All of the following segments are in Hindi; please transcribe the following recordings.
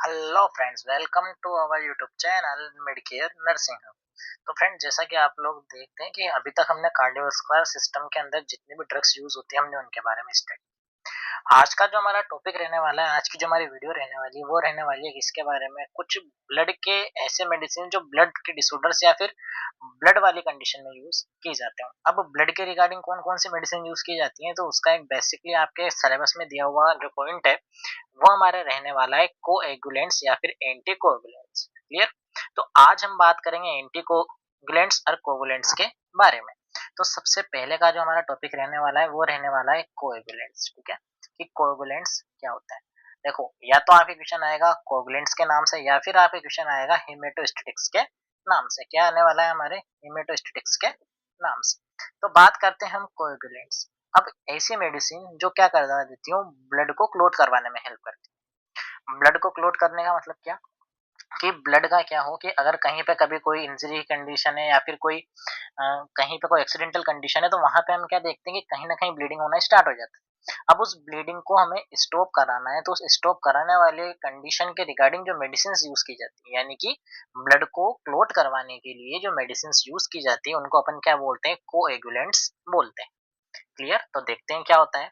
Hello friends, welcome to our YouTube channel Medicare nursing hub. तो फ्रेंड्स, जैसा कि आप लोग देखते हैं कि अभी तक हमने कार्डियोवास्कुलर सिस्टम के अंदर जितनी भी ड्रग्स यूज होती है हमने उनके बारे में स्टडी। आज का जो हमारा टॉपिक रहने वाला है, आज की जो हमारी वीडियो रहने वाली है वो रहने वाली है इसके बारे में, कुछ ब्लड के ऐसे मेडिसिन जो ब्लड के डिसऑर्डर्स या फिर ब्लड वाली कंडीशन में यूज की जाते हैं। अब ब्लड के रिगार्डिंग कौन कौन सी मेडिसिन यूज की जाती है, तो उसका एक बेसिकली आपके सिलेबस में दिया हुआ जो पॉइंट है वो हमारे रहने वाला है कोएगुलेंट्स या फिर एंटी कोएगुलेंट्स। क्लियर? तो आज हम बात करेंगे एंटी कोएगुलेंट्स और कोएगुलेंट्स के बारे में। तो सबसे पहले का जो हमारा टॉपिक रहने वाला है वो रहने वाला है कोएगुलेंट्स। ठीक है, कि कोएगुलेंट्स क्या होता है। देखो, या तो आपके क्वेश्चन आएगा कोएगुलेंट्स के नाम से या फिर आपके क्वेश्चन आएगा हेमेटोस्टेटिक्स के नाम से। क्या आने वाला है हमारे हेमेटोस्टेटिक्स के नाम से। तो बात करते हैं हम कोएगुलेंट्स। अब ऐसी मेडिसिन जो क्या करवा देती हूँ, ब्लड को क्लोट करवाने में हेल्प करती है। ब्लड को क्लोट करने का मतलब क्या, कि ब्लड का क्या हो कि अगर कहीं पे कभी कोई इंजरी कंडीशन है या फिर कोई कहीं पे कोई एक्सीडेंटल कंडीशन है, तो वहां पे हम क्या देखते हैं कि कहीं ना कहीं ब्लीडिंग होना स्टार्ट हो जाता है। अब उस ब्लीडिंग को हमें स्टॉप कराना है, तो उस स्टॉप कराने वाले कंडीशन के रिगार्डिंग जो मेडिसिन यूज की जाती है, यानी कि ब्लड को क्लोट करवाने के लिए जो मेडिसिन यूज की जाती है उनको अपन क्या बोलते हैं, कोएगुलेंट्स बोलते हैं। क्लियर? तो देखते हैं क्या होता है।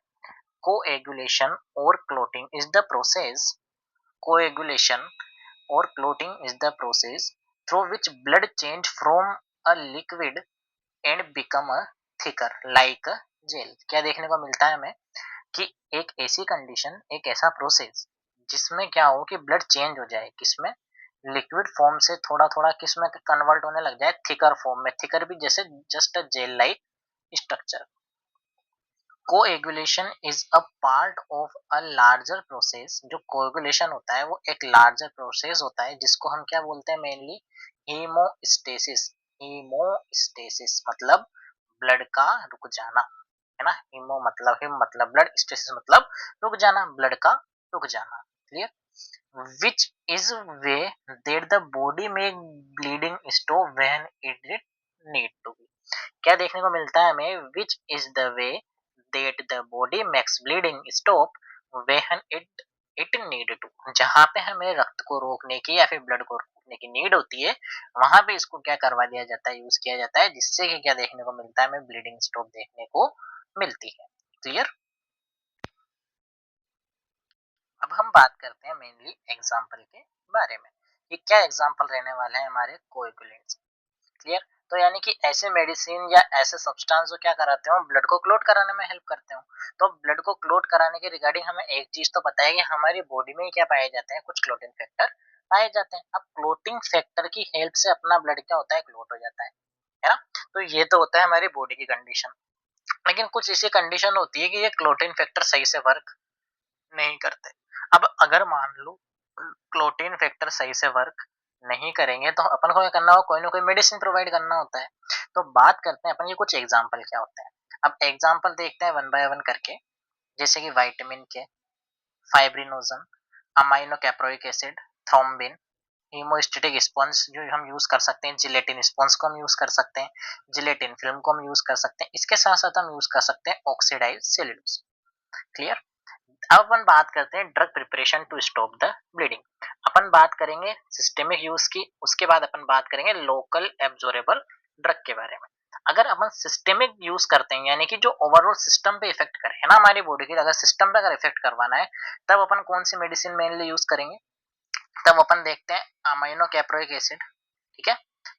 कोएगुलेशन और clotting is the process coagulation or clotting is the process through which blood change from a liquid and become a thicker like a gel। क्या देखने को मिलता है हमें कि एक ऐसी कंडीशन, एक ऐसा प्रोसेस जिसमें क्या हो कि ब्लड चेंज हो जाए, किसमें, लिक्विड फॉर्म से थोड़ा थोड़ा किसमें कन्वर्ट होने लग जाए, थिकर फॉर्म में। थिकर भी जैसे just a gel like structure. Coagulation is a part of a larger process. जो कोएगुलेशन होता है वो एक लार्जर प्रोसेस होता है जिसको हम क्या बोलते हैं, मेनली हीमोस्टेसिस। हीमोस्टेसिस मतलब ब्लड का रुक जाना, है ना। हीमो मतलब हिम मतलब ब्लड, स्टेसिस मतलब रुक जाना, ब्लड का रुक जाना। Clear? Which is way that the body make bleeding stop when it need to be. क्या देखने को मिलता है हमें, which is the way that the body makes bleeding stop when it need to. जहां पे हमें रक्त को रोकने की या फिर ब्लड को रोकने की नीड होती है, वहां पे इसको क्या करवा दिया जाता है, यूज किया जाता है, जिससे कि क्या देखने को मिलता है, हमें ब्लीडिंग स्टॉप देखने को मिलती है। क्लियर? अब हम बात करते हैं मेनली एग्जाम्पल के बारे में, कि क्या एग्जाम्पल रहने वाले हैं हमारे कोएगुलेंट्स। क्लियर? तो यानी कि ऐसे मेडिसिन या ऐसे सब्सटेंस जो क्या कराते हो, ब्लड को क्लोट कराने में हेल्प करते हो। तो ब्लड को क्लोट कराने के रिगार्डिंग हमें एक चीज तो पता है कि हमारी बॉडी में क्या पाए जाते हैं, कुछ क्लोटिंग फैक्टर पाए जाते हैं। अब क्लोटिंग फैक्टर की हेल्प से अपना ब्लड क्या होता है, क्लोट हो जाता है ना। तो ये तो होता है हमारी बॉडी की कंडीशन। लेकिन कुछ ऐसी कंडीशन होती है कि ये क्लोटिन फैक्टर सही से वर्क नहीं करते। अब अगर मान लो क्लोटिन फैक्टर सही से वर्क नहीं करेंगे, तो अपन को क्या करना होगा, कोई ना कोई मेडिसिन प्रोवाइड करना होता है। तो बात करते हैं अपन ये कुछ एग्जाम्पल क्या होते हैं। अब एग्जाम्पल देखते हैं वन बाय वन करके। जैसे कि vitamin K, fibrinogen, amino caproic acid, thrombin, haemostatic sponge जो हम यूज कर सकते हैं, जिलेटिन स्पंज को हम यूज कर सकते हैं, जिलेटिन फिल्म को हम यूज कर सकते हैं, इसके साथ साथ हम यूज कर सकते हैं ऑक्सीडाइज सेल्यूलोज। क्लियर? अब अपन बात करते हैं drug preparation to stop the bleeding. अपन बात करेंगे सिस्टेमिक यूज की, उसके बाद अपन बात करेंगे लोकल एब्जॉर्बेबल ड्रग के बारे में। अगर अपन सिस्टेमिक यूज करते हैं, यानी कि जो ओवरऑल सिस्टम पे इफेक्ट करे, है ना, हमारी बॉडी की, अगर सिस्टम पे अगर इफेक्ट करवाना है, तब अपन कौन सी मेडिसिन मेनली यूज करेंगे। तब अपन देखते हैं अमाइनो कैप्रोइक एसिड, ठीक है,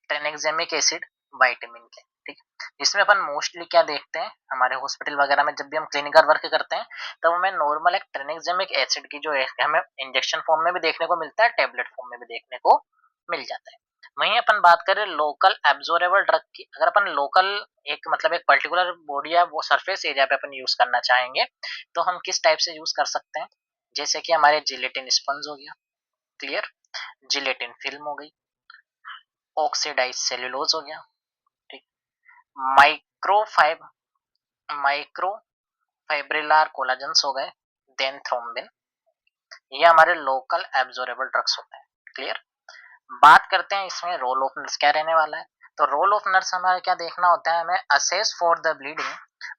ट्रेनेक्सेमिक एसिड, विटामिन के। ठीक है, इसमें अपन मोस्टली क्या देखते हैं, हमारे हॉस्पिटल वगैरह में जब भी हम क्लिनिकल वर्क करते हैं, तब हमें नॉर्मल एक ट्रेनेक्सेमिक एसिड की जो है हमें इंजेक्शन फॉर्म में भी देखने को मिलता है, टेबलेट फॉर्म में भी देखने को मिल जाता है। वहीं अपन बात करें लोकल एब्जॉर्बेबल ड्रग की, अगर अपन लोकल एक मतलब एक पर्टिकुलर बॉडी या वो सरफेस एरिया पे अपन यूज करना चाहेंगे, तो हम किस टाइप से यूज कर सकते हैं। जैसे कि हमारे जिलेटिन स्पंज हो गया, क्लियर, जिलेटिन फिल्म हो गई, ऑक्सीडाइज सेल्यूलोज हो गया, ठीक, माइक्रोफाइब माइक्रोफाइब्रिलर कोलाजेंस हो गए, देन थ्रोम्बिन। ये हमारे लोकल एब्जॉर्बेबल ड्रग्स होते हैं। क्लियर? बात करते हैं इसमें रोल ऑफ नर्स क्या रहने वाला है। तो रोल ऑफ नर्स हमें क्या देखना होता है, हमें assess for the bleeding,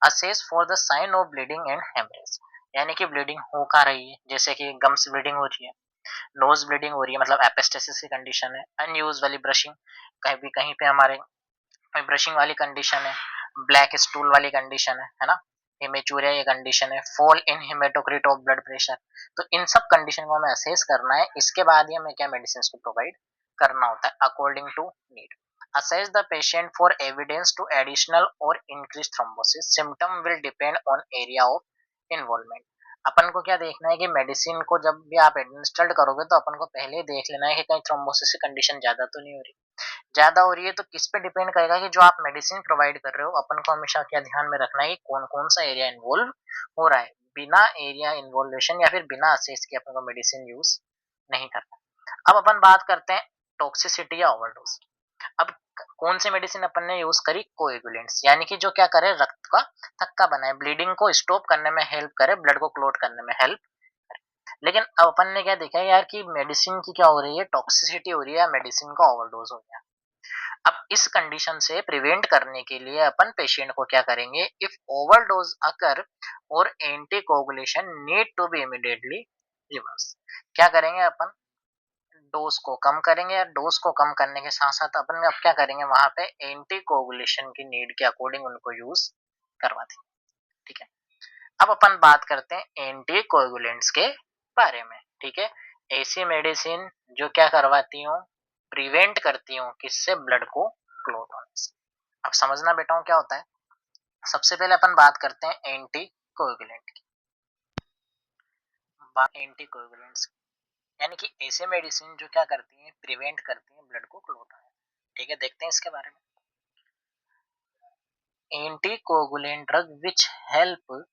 assess for the sign of bleeding and haemorrhage. यानी कि ब्लीडिंग हो कहाँ रही है, जैसे कि गम्स ब्लीडिंग हो रही है, नोज ब्लीडिंग हो रही है मतलब एपिस्टेसिस की कंडीशन है, अनयूज वाली ब्रशिंग, कहीं पे हमारे ब्रशिंग वाली कंडीशन है, ब्लैक स्टूल वाली कंडीशन है ना, हेमेचूरिया ये कंडीशन है, fall in haematocrit of blood pressure. तो इन सब कंडीशन को हमें असेस करना है, इसके बाद ही हमें क्या मेडिसिन को प्रोवाइड करना होता है according to need. Assess the patient for evidence to additional or increased thrombosis. Symptom will depend on area of involvement. अपन को क्या देखना है कि मेडिसिन को जब भी आप एडमिनिस्ट्रेट करोगे तो अपन को पहले ही देख लेना है कि कहीं थ्रोम्बोसिस की कंडीशन ज्यादा तो नहीं हो रही। ज्यादा हो रही है तो किस पे डिपेंड करेगा कि जो आप मेडिसिन प्रोवाइड कर रहे हो, अपन को हमेशा क्या ध्यान में रखना है कि कौन कौन सा एरिया इन्वॉल्व हो रहा है। बिना एरिया इन्वॉल्वेशन या फिर बिना असेस के अपन को मेडिसिन यूज नहीं करना। अब अपन बात करते हैं टॉक्सिसिटी या ओवरडोज। अब कौन सी मेडिसिन अपन ने यूज करी, कोएगुलेंट्स, यानी कि जो क्या करे रक्त का थक्का बनाए, ब्लीडिंग को स्टॉप करने में हेल्प करे, ब्लड को क्लोट करने में हेल्प करे। लेकिन अब अपन ने क्या देखा यार कि मेडिसिन की क्या हो रही है, टॉक्सिसिटी हो रही है, मेडिसिन का ओवरडोज हो गया। अब इस कंडीशन से प्रिवेंट करने के लिए अपन पेशेंट को क्या करेंगे, इफ ओवरडोज अकर और anticoagulation need to be immediately reverse. क्या करेंगे अपन, डोज को कम करेंगे, या डोज को कम करने के साथ साथ अपन अब क्या करेंगे वहां पे एंटीकोगुलेशन की नीड के अकॉर्डिंग उनको यूज करवा देंगे। ठीक है, अब अपन बात करते हैं एंटीकोगुलेंट्स के बारे में। ठीक है, ऐसी मेडिसिन जो क्या करवाती हूँ, प्रिवेंट करती हूँ किससे, ब्लड को क्लॉट होने से। अब समझना बेटा क्या होता है, सबसे पहले अपन बात करते हैं एंटीकोगुलेंट की। एंटीकोगुलेंट्स यानी कि ऐसे मेडिसिन जो क्या करती हैं, प्रिवेंट करती हैं ब्लड को क्लॉट होने। ठीक है, देखते हैं इसके बारे में। Anticoagulant drug which help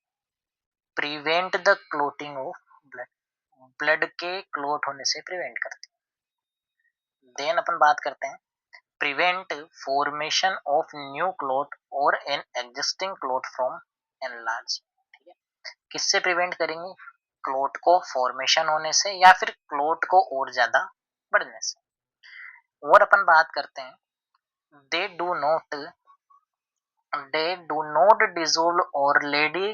prevent the clotting of blood, blood के क्लोट होने से प्रिवेंट करती है। देन अपन बात करते हैं prevent formation of new clot और an existing clot from enlarge. ठीक है, किससे प्रिवेंट करेंगे, क्लोट को फॉर्मेशन होने से या फिर क्लोट को और ज्यादा बढ़ने से। और अपन बात करते हैं दे डू नॉट डिसोल्व और लेडी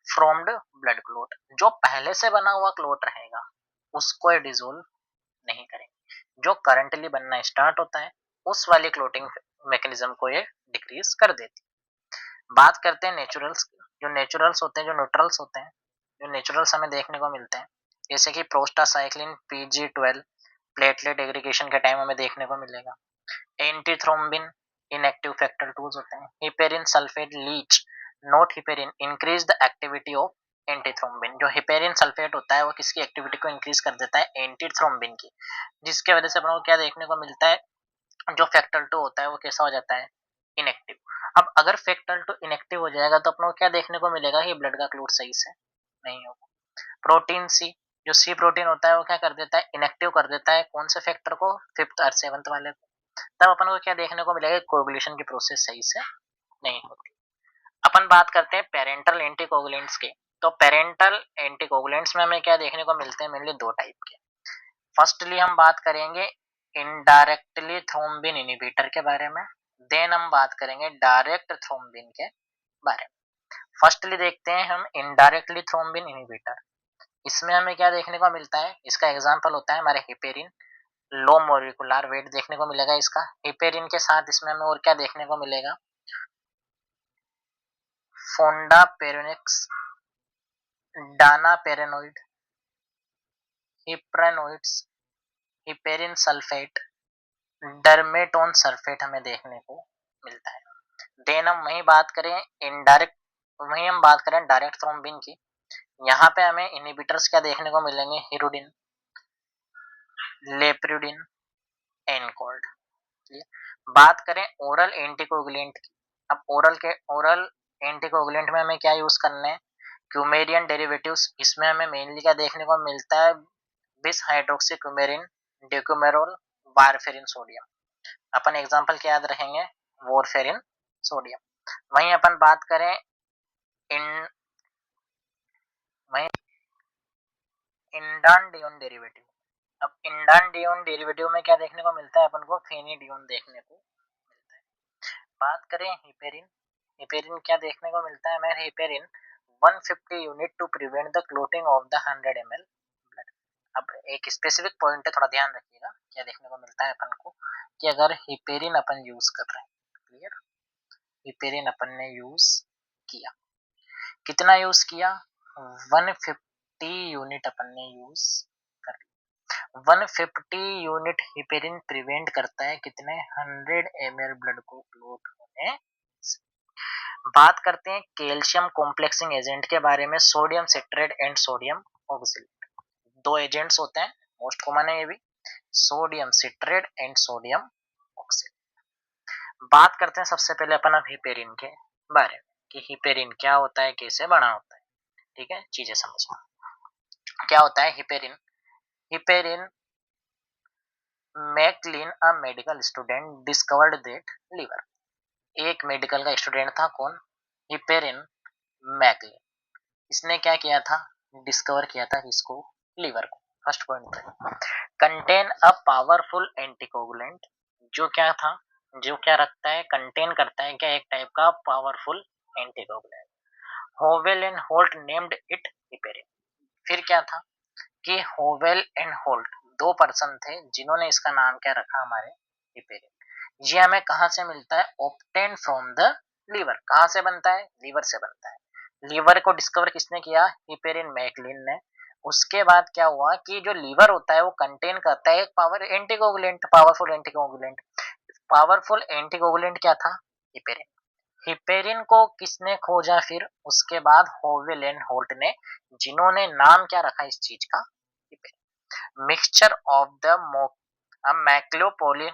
फ्रॉम्ड ब्लड क्लोट, जो पहले से बना हुआ क्लोट रहेगा उसको ये डिसोल्व नहीं करेंगे, जो करंटली बनना स्टार्ट होता है उस वाली क्लोटिंग मैकेनिज्म को ये डिक्रीज कर देती है। बात करते हैं नेचुरल्स, जो नेचुरल्स होते हैं, जो न्यूट्रल्स होते हैं, जो नेचुरल्स हमें देखने को मिलते हैं, जैसे कि प्रोस्टासाइक्लिन, PG12 प्लेटलेट एग्रीगेशन के टाइम हमें देखने को मिलेगा। एंटीथ्रोम्बिन इनएक्टिव फैक्टर 2 होते हैं। हिपेरिन सल्फेट लीच not heparin increase the activity of antithrombin. जो हिपेरिन सल्फेट होता है वो किसकी एक्टिविटी को इंक्रीज कर देता है, एंटीथ्रोम्बिन की, जिसके वजह से अपन को क्या देखने को मिलता है, जो फैक्टर 2 होता है वो कैसा हो जाता है, इनएक्टिव। अब अगर फैक्टर 2 इनएक्टिव हो जाएगा तो अपन को क्या देखने को मिलेगा कि ब्लड का क्लोट सही से नहीं होगा। प्रोटीन सी, जो सी प्रोटीन होता है वो क्या कर देता है, इनएक्टिव कर देता है कौन से फैक्टर को, फिफ्थ और सेवंथ वाले को। तब अपन को क्या देखने को मिलेगा, कोगुलेशन की प्रोसेस सही से नहीं होती। अपन बात करते हैं पेरेंटल एंटीकोगुलेंट्स के। तो पेरेंटल एंटीकोगुलेंट्स में हमें क्या देखने को मिलते हैं, मेनली दो टाइप के। फर्स्टली हम बात करेंगे इनडायरेक्टली थ्रोम्बिन इनहिबिटर के बारे में, देन हम बात करेंगे डायरेक्ट थ्रोम्बिन के बारे में। फर्स्टली देखते हैं हम इनडायरेक्टली थ्रोम्बिन इनहिबिटर। इसमें हमें क्या देखने को मिलता है, इसका एग्जांपल होता है हमारे हिपेरिन, लो मोलिकुलर वेट देखने को मिलेगा इसका। हिपेरिन के साथ इसमें हमें और क्या देखने को मिलेगा, फोंडापेरोनिक्स, डानापेरेनोइड, हिप्रेनोइड्स, हिपेरिन सल्फेट, डर्मेटोन सल्फेट हमें देखने को मिलता है। देन हम वहीं हम बात करें डायरेक्ट थ्रोम्बिन की। यहाँ पे हमें इनहिबिटर्स क्या देखने को मिलेंगे, हिरुडिन, लेप्रिडिन, एनकोल्ड। बात करें ओरल एंटीकोगुलेंट की। अब ओरल एंटीकोगुलेंट में हमें क्या यूज करना है, क्यूमेरियन डेरिवेटिव्स। इसमें हमें मेनली क्या देखने को मिलता है, बिस हाइड्रोक्सी क्यूमेरिन, डेक्यूमेरोल, वारफेरिन सोडियम। अपन एग्जांपल क्या याद रखेंगे, वॉरफेरिन सोडियम। वहीं अपन बात करें इन वहीं इंडानडियोन डेरिवेटिव। अब इंडानडियोन डेरिवेटिव में क्या देखने को मिलता है, अपन को फेनिडियोन देखने को मिलता है। बात करें हिपेरिन, हिपेरिन क्या देखने को मिलता है हमें, heparin 150 unit to prevent the clotting of the 100 ml blood. अब एक स्पेसिफिक पॉइंट है, थोड़ा ध्यान रखिएगा। क्या देखने को मिलता है अपन को कि अगर हिपेरिन अपन यूज कर रहे हैं, क्लियर, हिपेरिन अपन ने यूज किया, कितना यूज किया, 150 यूनिट अपन ने यूज कर लिया। 150 यूनिट हिपेरिन प्रिवेंट करता है कितने, 100 ml ब्लड को क्लॉट होने से। बात करते हैं कैल्शियम कॉम्प्लेक्सिंग एजेंट के बारे में, sodium citrate and sodium oxalate. दो एजेंट्स होते हैं, मोस्ट कॉमन है ये भी, sodium citrate and sodium oxalate. बात करते हैं सबसे पहले अपन अब हिपेरिन के बारे में कि हिपेरिन क्या होता है, कैसे बना होता है। ठीक है, चीजें समझना। क्या होता है heparin, heparin McLean a medical student discovered that liver. एक मेडिकल का स्टूडेंट था, कौन, हिपेरिन मैकलिन। इसने क्या किया था, डिस्कवर किया था किसको, लीवर को। First point contain a powerful anticoagulant, जो क्या था, जो क्या रखता है, कंटेन करता है क्या, एक टाइप का powerful anticoagulant. Howell and Holt named it heparin. फिर क्या था कि होवेल एंड होल्ट दो पर्सन थे जिन्होंने इसका नाम क्या रखा, हमारे हिपेरिन। ये हमें कहाँ से मिलता है, ऑब्टेन फ्रॉम द लीवर। कहाँ से बनता है, लीवर से बनता है। लीवर को डिस्कवर किसने किया, हिपेरिन मैकलिन ने। उसके बाद क्या हुआ कि जो लीवर होता है वो कंटेन करता है एक पावरफुल एंटीकोगुलेंट। पावरफुल एंटीकोगुलेंट क्या था, हिपेरिन। हिपेरिन को किसने खोजा फिर, उसके बाद होवेल एंड होल्ट ने, जिन्होंने नाम क्या रखा इस चीज का, हिपेरिन। मिक्सचर ऑफ द मैक्लोपोली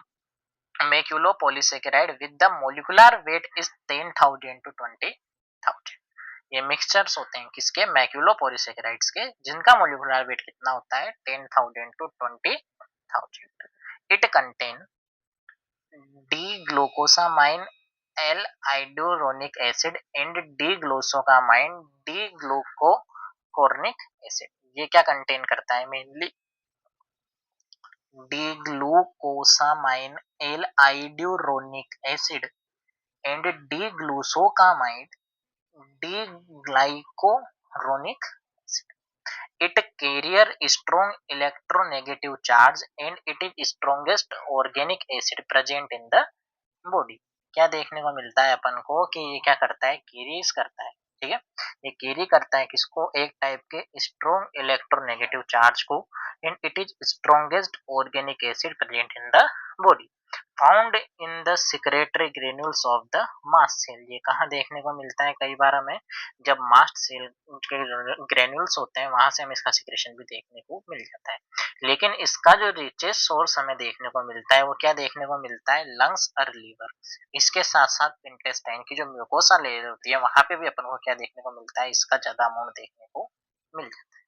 mucopolysaccharide with the molecular weight is 10,000 to 20,000। ये मिक्सचर्स होते हैं किसके, मैक्यूलोपोलीसेकेराइड्स के, जिनका मोलिकुलर वेट कितना होता है, 10,000 to 20,000। It contain D glucosamine, L iduronic acid and D glucosamine, D glucuronic acid. ये क्या कंटेन करता है, mainly D glucosamine, L iduronic acid and D glucosamide, D glucuronic acid. It carrier strong electronegative charge and it is strongest organic acid present in the body। क्या देखने को मिलता है अपन को कि ये क्या करता है, कैरीज करता है। ठीक है, ये कैरी करता है किसको, एक टाइप के स्ट्रॉन्ग इलेक्ट्रोनेगेटिव चार्ज को, and it is strongest organic acid present in the body, found in the secretory granules of the mast cell. ये कहाँ देखने को मिलता है, कई बार हमें जब मास्ट सेल के ग्रेन्यूल्स होते हैं वहां से हमें इसका सिक्रेशन भी देखने को मिल जाता है। लेकिन इसका जो रिचेस्ट सोर्स हमें देखने को मिलता है वो क्या देखने को मिलता है, लंग्स और लीवर। इसके साथ साथ इंटेस्टाइन की जो म्यूकोसा लेयर होती है वहां पे भी अपन को क्या देखने को मिलता है, इसका ज्यादा अमाउंट देखने को मिल जाता है।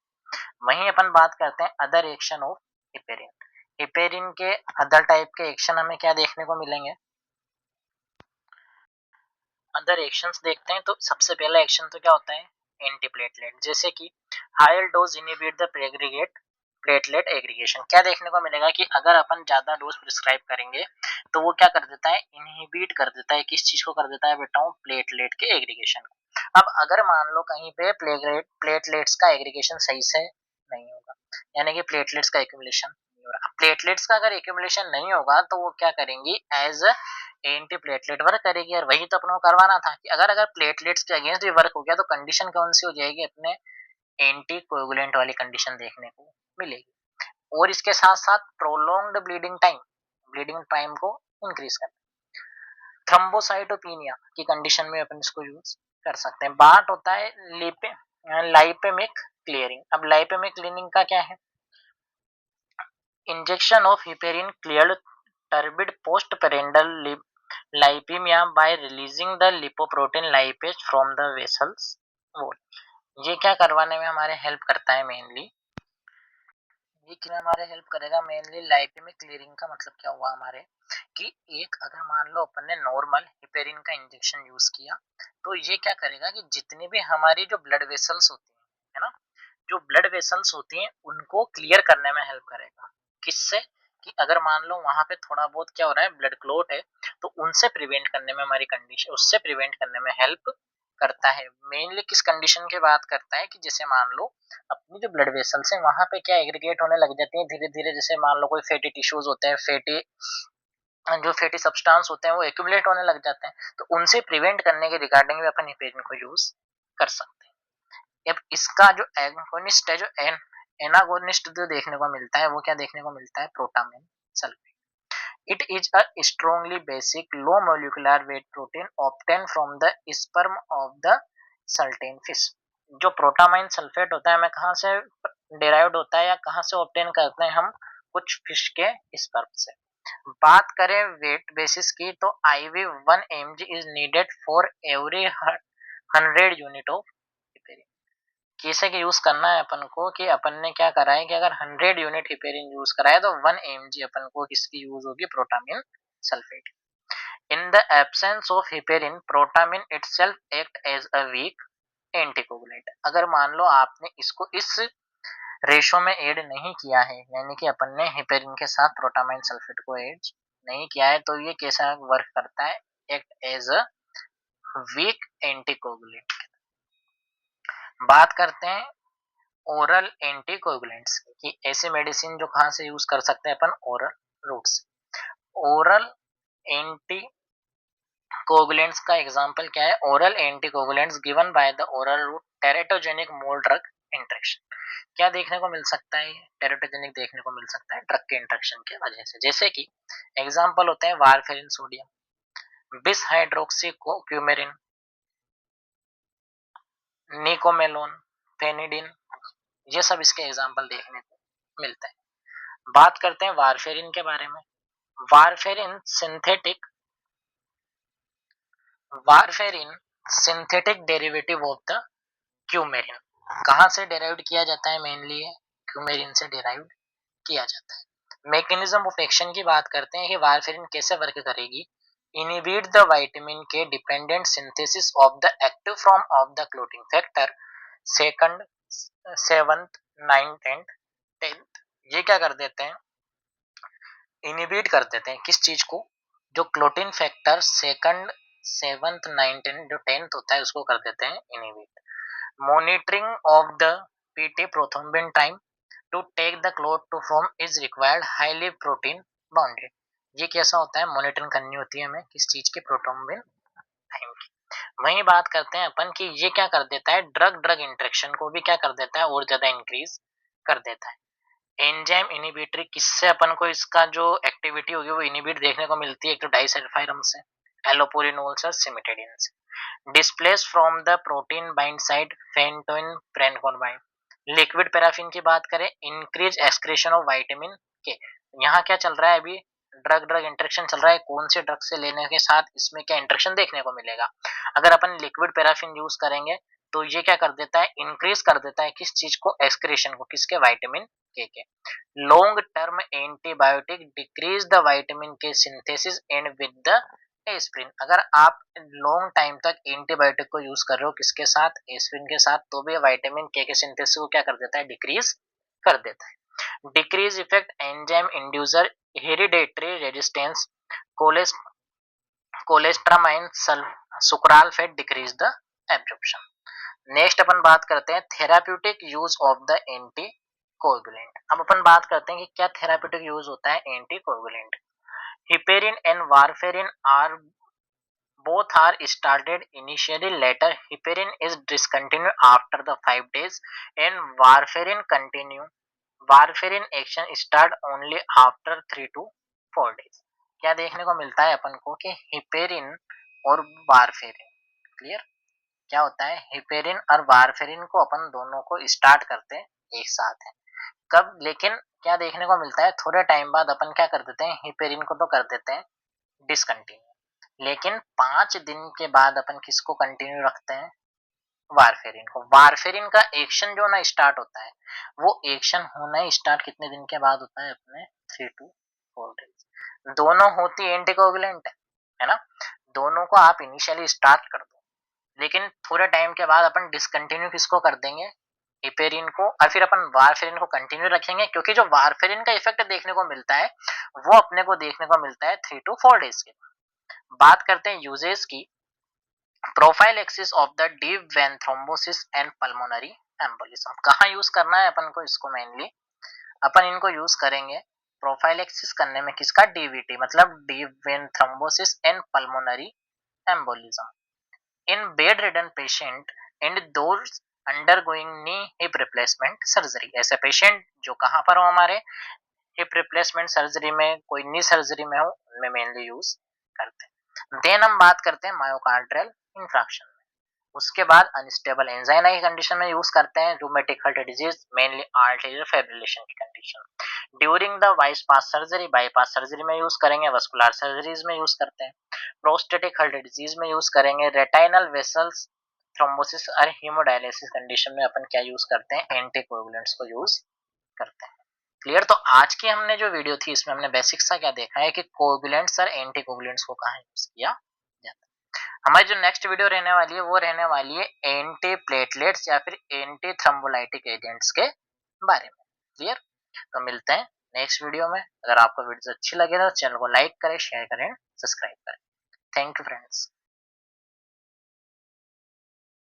वहीं अपन बात करते हैं other action of heparin. Heparin के अदर टाइप के एक्शन हमें क्या देखने को मिलेंगे, अदर एक्शंस देखते हैं तो सबसे पहला एक्शन तो क्या होता है, एंटीप्लेटलेट। जैसे कि higher dose inhibit the platelet aggregation. क्या देखने को मिलेगा कि अगर अपन ज्यादा डोज प्रिस्क्राइब करेंगे तो वो क्या कर देता है, इनहिबिट कर देता है, किस चीज को कर देता है बेटा, प्लेटलेट के एग्रीगेशन को। अब अगर मान लो कहीं पे प्लेटलेट्स का एग्रीगेशन सही से नहीं होगा, यानी कि प्लेटलेट्स का एक्यूमुलेशन नहीं हो रहा, प्लेटलेट्स का अगर एक्यूमुलेशन नहीं होगा तो वो क्या करेंगी, एज एंटी प्लेटलेट वर्क करेगी। और वही तो अपने को करवाना था कि अगर अगर प्लेटलेट्स के अगेंस्ट भी वर्क हो गया तो कंडीशन कौन सी हो जाएगी, अपने एंटी कोगुलेंट वाली कंडीशन देखने को मिलेगी। और इसके साथ साथ प्रोलॉन्ग्ड ब्लीडिंग टाइम को इंक्रीज करना। थ्रोम्बोसाइटोपिनिया की कंडीशन में अपन इसको यूज कर सकते हैं। बात होता है लाइपेमिक क्लियरिंग। अब लाइपेमिक क्लीनिंग का क्या है, injection of heparin cleared turbid post prandial lipaemia by releasing the lipoprotein lipase from the vessels wall. ये क्या करवाने में हमारे हेल्प करता है, मेनली ये क्या हमारे हेल्प करेगा, मेनली लाइपेमिक क्लियरिंग का मतलब क्या हुआ हमारे कि एक अगर मान लो अपन ने नॉर्मल हिपेरिन का इंजेक्शन यूज किया तो ये क्या करेगा कि जितनी भी हमारी जो ब्लड वेसल्स होती है ना, जो ब्लड वेसल्स होती हैं उनको क्लियर करने में हेल्प करेगा। किससे, कि अगर मान लो वहां पे थोड़ा बहुत क्या हो रहा है, ब्लड क्लॉट है, तो उनसे प्रिवेंट करने में हमारी कंडीशन, उससे प्रिवेंट करने में हेल्प करता है, मेनली किस कंडीशन की बात करता है कि जैसे मान लो अपनी जो ब्लड वेसल्स है वहां पे क्या एग्रीगेट होने लग जाती है धीरे धीरे, जैसे मान लो कोई फैटी टिश्यूज होते हैं, जो फैटी सब्सटेंस होते हैं वो एक्यूमुलेट होने लग जाते हैं, तो उनसे प्रिवेंट करने के रिगार्डिंग भी अपन हेपेरिन को यूज कर सकते हैं। अब इसका जो एगोनिस्ट है, जो एनागोनिस्ट जो देखने को मिलता है वो क्या देखने को मिलता है, protamine sulphate. It is a strongly basic low molecular weight protein obtained from the sperm of the certain fish। जो प्रोटामाइन सल्फेट होता है हमें कहाँ से डिराइव्ड होता है या कहाँ से ऑब्टेन करते हैं हम, कुछ फिश के स्पर्म से। बात करें वेट बेसिस की तो IV 1 mg is needed for every 100 unit of heparin. कैसे के यूज करना है अपन को कि अपन ने क्या करा है कि अगर 100 यूनिट हिपेरिन यूज करा है तो 1 mg अपन को किसकी यूज होगी, protamine sulphate. In the absence of heparin protamine itself act as a weak anticoagulant. अगर मान लो आपने इसको इस रेशो में ऐड नहीं किया है, यानी कि अपन ने हिपेरिन के साथ प्रोटामाइन सल्फेट को ऐड नहीं किया है, तो ये कैसा वर्क करता है, act as a weak anticoagulant. बात करते हैं ओरल एंटीकोगुलेंट्स की, ऐसे मेडिसिन जो कहाँ से यूज कर सकते हैं अपन, ओरल रूट से। ओरल एंटी कोगुलेंट्स का एग्जांपल क्या है, oral anticoagulants given by the oral route teratogenic mole drug interaction. क्या देखने को मिल सकता है, टेरेटोजेनिक देखने को मिल सकता है ड्रग के इंटरेक्शन की वजह से, जैसे कि एग्जांपल होते हैं वारफेरिन सोडियम, बिस हाइड्रोक्सी क्यूमेरिन, निकोमेलोन, फेनिडिन, ये सब इसके एग्जांपल देखने को मिलते हैं। बात करते हैं वारफेरिन के बारे में। Warfarin synthetic derivative of the coumarin. कहाँ से डेराइव्ड किया जाता है, मेनली क्यूमेरिन से डेराइव्ड किया जाता है। मैकेनिज्म ऑफ एक्शन की बात करते हैं कि वारफेरिन कैसे वर्क करेगी, इनहिबिट द विटामिन के dependent synthesis of the active form of the clotting factor second, seventh, ninth and tenth. ये क्या कर देते हैं, इनहिबिट कर देते हैं किस चीज को, जो clotting factor second, seventh, ninth and जो टेंथ होता है उसको कर देते हैं inhibit. Monitoring of the PT prothrombin time to take the clot to form is required highly protein bounded. ये कैसा होता है, मॉनिटरिंग करनी होती है हमें किस चीज की, प्रोथ्रोम्बिन टाइम की। वहीं बात करते हैं अपन कि ये क्या कर देता है, ड्रग ड्रग इंटरेक्शन को भी क्या कर देता है, और ज्यादा इंक्रीज कर देता है। एंजाइम इनहिबिटरी, किससे अपन को इसका जो एक्टिविटी होगी वो इनहिबिट देखने को मिलती है, एक तो डाइसल्फाइरम से, एलोपुरिनोल से, सिमिटेडिन से। Displace from the protein bind side phenytoin प्रेनकोन बाइंड। लिक्विड पैराफिन की बात करें, इंक्रीज एक्सक्रीशन ऑफ विटामिन के। यहाँ क्या चल रहा है अभी, ड्रग ड्रग इंटरेक्शन चल रहा है, कौन से ड्रग से लेने के साथ इसमें क्या इंटरेक्शन देखने को मिलेगा। अगर अपन लिक्विड पैराफिन यूज करेंगे तो ये क्या कर देता है, इंक्रीज कर देता है किस चीज को, एक्सक्रीशन को, किसके, vitamin K. Long term antibiotic decrease the vitamin K synthesis and with the aspirin. अगर आप लॉन्ग टाइम तक एंटीबायोटिक को यूज कर रहे हो किसके साथ, एस्पिरिन के साथ, तो भी विटामिन के सिंथेसिस को क्या कर देता है, डिक्रीज कर देता है। Decrease effect enzyme inducer hereditary resistance cholestyramine sucralfate decrease the absorption. Next अपन बात करते हैं therapeutic use of the anticoagulant. अब अपन बात करते हैं कि क्या थेराप्यूटिक यूज होता है anticoagulant. Heparin and warfarin are both are started initially, later heparin is discontinued after the 5 days and warfarin action start only after 3 to 4 days। क्या देखने को मिलता है अपन को कि हिपेरिन और वारफेरिन, क्लियर, क्या होता है, हिपेरिन और वारफेरिन को अपन दोनों को स्टार्ट करते हैं एक साथ है, कब, लेकिन क्या देखने को मिलता है, थोड़े टाइम बाद अपन क्या कर देते हैं, हिपेरिन को तो कर देते हैं डिसकंटिन्यू, लेकिन 5 दिन के बाद अपन किसको कंटिन्यू रखते हैं, वारफेरिन को। वारफेरिन का एक्शन जो ना स्टार्ट होता है, वो एक्शन होना ही स्टार्ट कितने दिन के बाद होता है, अपने 3 to 4 डेज। दोनों होती एंटीकोगुलेंट है ना, दोनों को आप इनिशियली स्टार्ट कर दो, लेकिन थोड़े टाइम के बाद अपन डिसकंटिन्यू किसको कर देंगे, हिपेरिन को, और फिर अपन वारफेरिन को कंटिन्यू रखेंगे, क्योंकि जो वारफेरिन का इफेक्ट देखने को मिलता है वो अपने को देखने को मिलता है 3 to 4 डेज के बाद। बात करते हैं यूजेस की, prophylaxis of the deep vein thrombosis and pulmonary embolism. कहाँ यूज करना है अपन को इसको? मेनली अपन इनको यूज करेंगे प्रोफाइलेक्सिस करने में, किसका? डीवीटी मतलब deep vein thrombosis and pulmonary embolism in bed ridden patient and those undergoing knee hip replacement surgery. ऐसे पेशेंट जो कहाँ पर हो, हमारे हिप रिप्लेसमेंट सर्जरी में, कोई नी सर्जरी में हो, उनमें मेनली यूज करते हैं। देन हम बात करते हैं मायोकार्डियल इंफ्राक्शन में। उसके बाद अनस्टेबल एंजाइना की कंडीशन में यूज करते हैं। Rheumatic heart disease, mainly arterial fibrillation की condition. During the bypass surgery, bypass surgery में यूज करेंगे। वस्कुलर सर्जरीज में यूज करते हैं। प्रोस्टेटिक हार्ट डिजीज में यूज करेंगे। रेटाइनल वेसल्स थ्रोम्बोसिस और हीमोडायलिसिस कंडीशन में अपन क्या यूज करते हैं? एंटीकोगुलेंट्स को यूज करते हैं। क्लियर? तो आज की हमने जो वीडियो थी इसमें हमने बेसिक सा क्या देखा है कि कोगुलेंट्स और एंटीकोगुलेंट्स को कहाँ यूज किया जाता है। हमारी जो नेक्स्ट वीडियो रहने वाली है वो रहने वाली है एंटी प्लेटलेट्स या फिर एंटी थ्रोम्बोलाइटिक एजेंट्स के बारे में। क्लियर? तो मिलते हैं नेक्स्ट वीडियो में। अगर आपको वीडियो अच्छी लगे तो चैनल को लाइक करें, शेयर करें, सब्सक्राइब करें। Thank you friends.